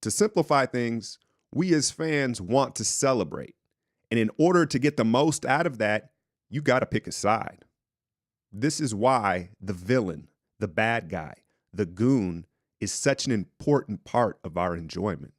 To simplify things, we as fans want to celebrate. And in order to get the most out of that, you got to pick a side. This is why the villain, the bad guy, the goon is such an important part of our enjoyment.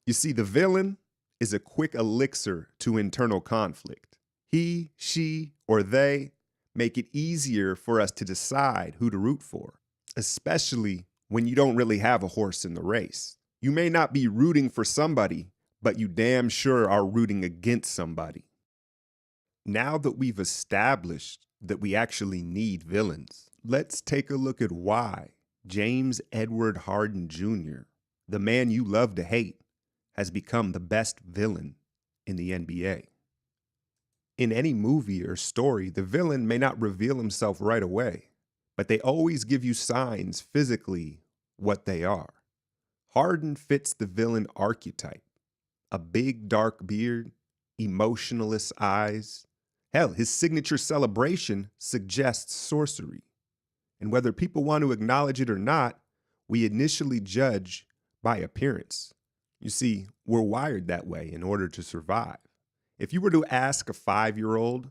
You see, the villain is a quick elixir to internal conflict. He, she, or they make it easier for us to decide who to root for, especially when you don't really have a horse in the race. You may not be rooting for somebody, but you damn sure are rooting against somebody. Now that we've established that we actually need villains, let's take a look at why James Edward Harden Jr., the man you love to hate, has become the best villain in the NBA. In any movie or story, the villain may not reveal himself right away, but they always give you signs physically what they are. Harden fits the villain archetype. A big dark beard, emotionless eyes. Hell, his signature celebration suggests sorcery. And whether people want to acknowledge it or not, we initially judge by appearance. You see, we're wired that way in order to survive. If you were to ask a 5-year-old,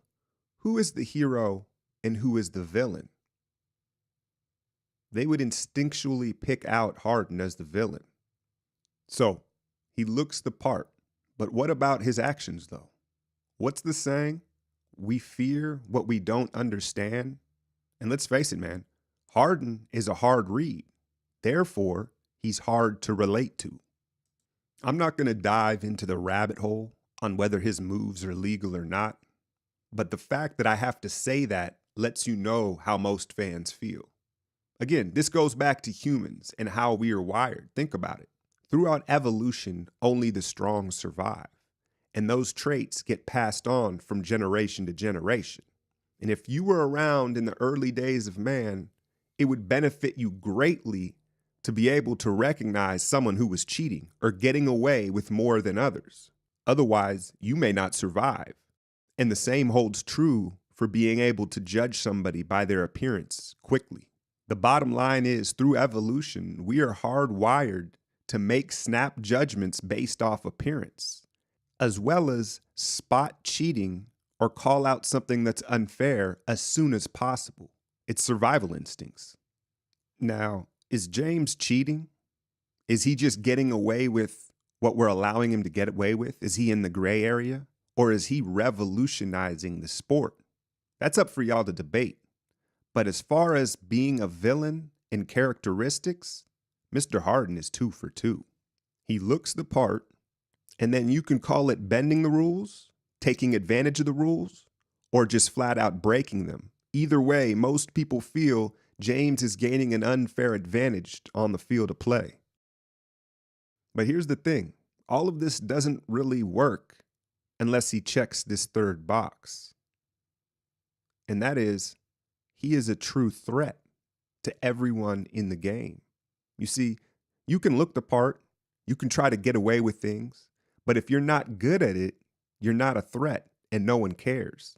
who is the hero and who is the villain? They would instinctually pick out Harden as the villain. So, he looks the part, but what about his actions though? What's the saying? We fear what we don't understand. And let's face it, man, Harden is a hard read. Therefore, he's hard to relate to. I'm not going to dive into the rabbit hole on whether his moves are legal or not, but the fact that I have to say that lets you know how most fans feel. Again, this goes back to humans and how we are wired. Think about it. Throughout evolution, only the strong survive, and those traits get passed on from generation to generation. And if you were around in the early days of man, it would benefit you greatly to be able to recognize someone who was cheating or getting away with more than others. Otherwise, you may not survive. And the same holds true for being able to judge somebody by their appearance quickly. The bottom line is, through evolution, we are hardwired to make snap judgments based off appearance, as well as spot cheating or call out something that's unfair as soon as possible. It's survival instincts. Now, is James cheating? Is he just getting away with what we're allowing him to get away with? Is he in the gray area? Or is he revolutionizing the sport? That's up for y'all to debate. But as far as being a villain and characteristics, Mr. Harden is 2 for 2. He looks the part, and then you can call it bending the rules, taking advantage of the rules, or just flat out breaking them. Either way, most people feel James is gaining an unfair advantage on the field of play. But here's the thing. All of this doesn't really work unless he checks this third box. And that is, he is a true threat to everyone in the game. You see, you can look the part, you can try to get away with things, but if you're not good at it, you're not a threat and no one cares.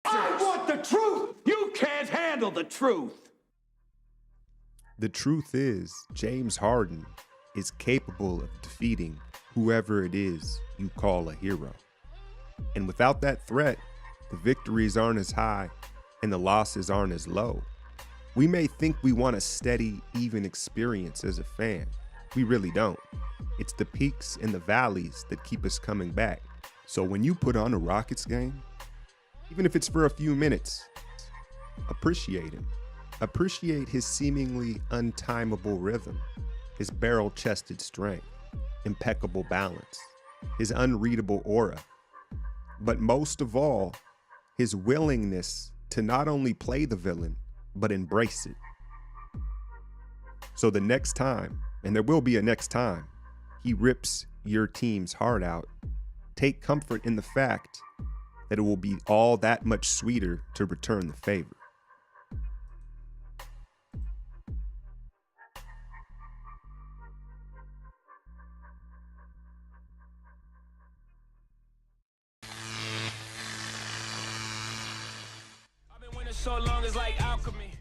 I want the truth! You can't handle the truth! The truth is, James Harden is capable of defeating whoever it is you call a hero. And without that threat, the victories aren't as high and the losses aren't as low. We may think we want a steady, even experience as a fan. We really don't. It's the peaks and the valleys that keep us coming back. So when you put on a Rockets game, even if it's for a few minutes, appreciate him. Appreciate his seemingly untimable rhythm, his barrel-chested strength, impeccable balance, his unreadable aura, but most of all, his willingness to not only play the villain, but embrace it. So the next time, and there will be a next time, he rips your team's heart out, take comfort in the fact that it will be all that much sweeter to return the favor. I've been winning so long, it's like alchemy.